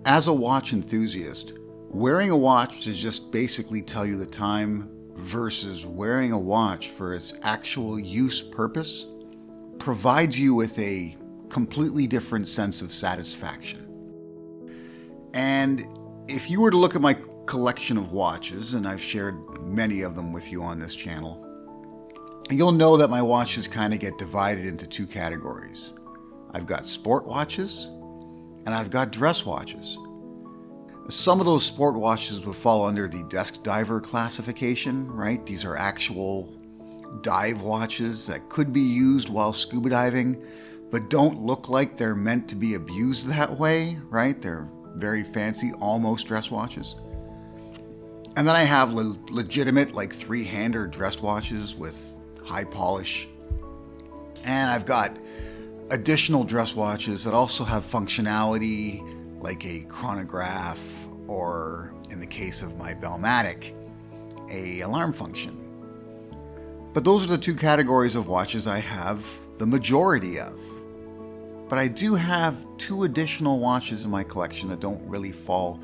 As a watch enthusiast, wearing a watch to just basically tell you the time versus wearing a watch for its actual use purpose provides you with a completely different sense of satisfaction. And if you were to look at my collection of watches, and I've shared many of them with you on this channel, you'll know that my watches kind of get divided into two categories. I've got sport watches and I've got dress watches. Some of those sport watches would fall under the desk diver classification, right? These are actual dive watches that could be used while scuba diving, but don't look like they're meant to be abused that way, right? They're very fancy, almost dress watches. And then I have legitimate, like three-hander dress watches with high polish. And I've got additional dress watches that also have functionality like a chronograph, or in the case of my Bellmatic, a alarm function. But those are the two categories of watches I have the majority of. But I do have two additional watches in my collection that don't really fall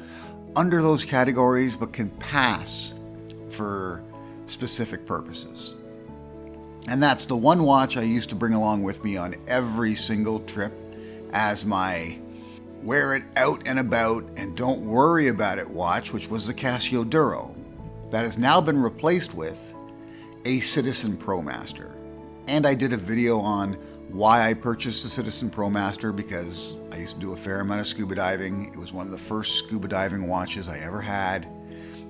under those categories but can pass for specific purposes. And that's the one watch I used to bring along with me on every single trip as my wear it out and about and don't worry about it watch, which was the Casio Duro. That has now been replaced with a Citizen Promaster. And I did a video on why I purchased the Citizen Promaster, because I used to do a fair amount of scuba diving. It was one of the first scuba diving watches I ever had.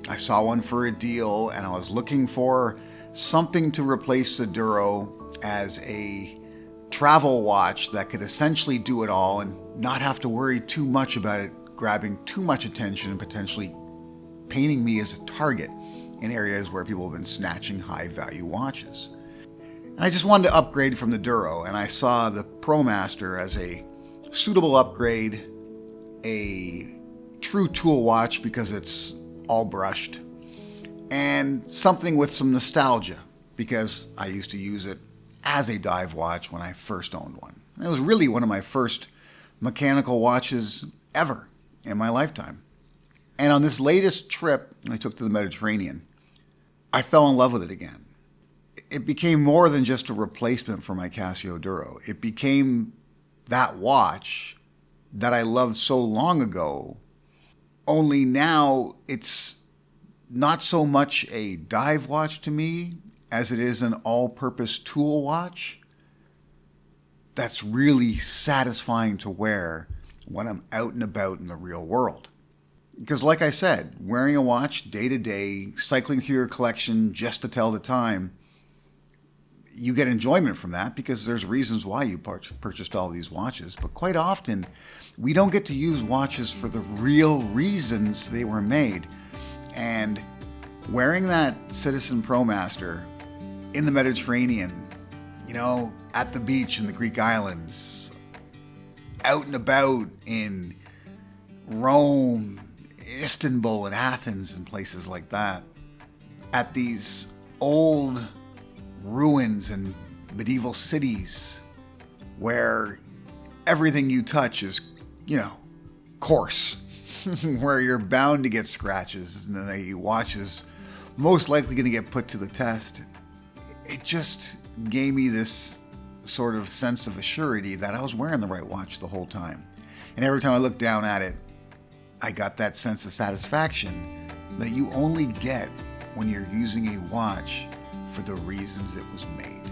I saw one for a deal and I was looking for something to replace the Duro as a travel watch that could essentially do it all and not have to worry too much about it grabbing too much attention and potentially painting me as a target in areas where people have been snatching high value watches. And I just wanted to upgrade from the Duro, and I saw the Promaster as a suitable upgrade, a true tool watch because it's all brushed, and something with some nostalgia because I used to use it as a dive watch when I first owned one. And it was really one of my first mechanical watches ever in my lifetime. And on this latest trip I took to the Mediterranean, I fell in love with it again. It became more than just a replacement for my Casio Duro. It became that watch that I loved so long ago, only now it's not so much a dive watch to me as it is an all-purpose tool watch that's really satisfying to wear when I'm out and about in the real world. Because like I said, wearing a watch day to day, cycling through your collection just to tell the time, you get enjoyment from that because there's reasons why you purchased all these watches. But quite often, we don't get to use watches for the real reasons they were made. And wearing that Citizen Promaster in the Mediterranean, you know, at the beach in the Greek islands, out and about in Rome, Istanbul and Athens and places like that, at these old ruins and medieval cities where everything you touch is, you know, coarse, where you're bound to get scratches and the watch is most likely going to get put to the test. It just gave me this sort of sense of assurity that I was wearing the right watch the whole time. And every time I looked down at it, I got that sense of satisfaction that you only get when you're using a watch for the reasons it was made.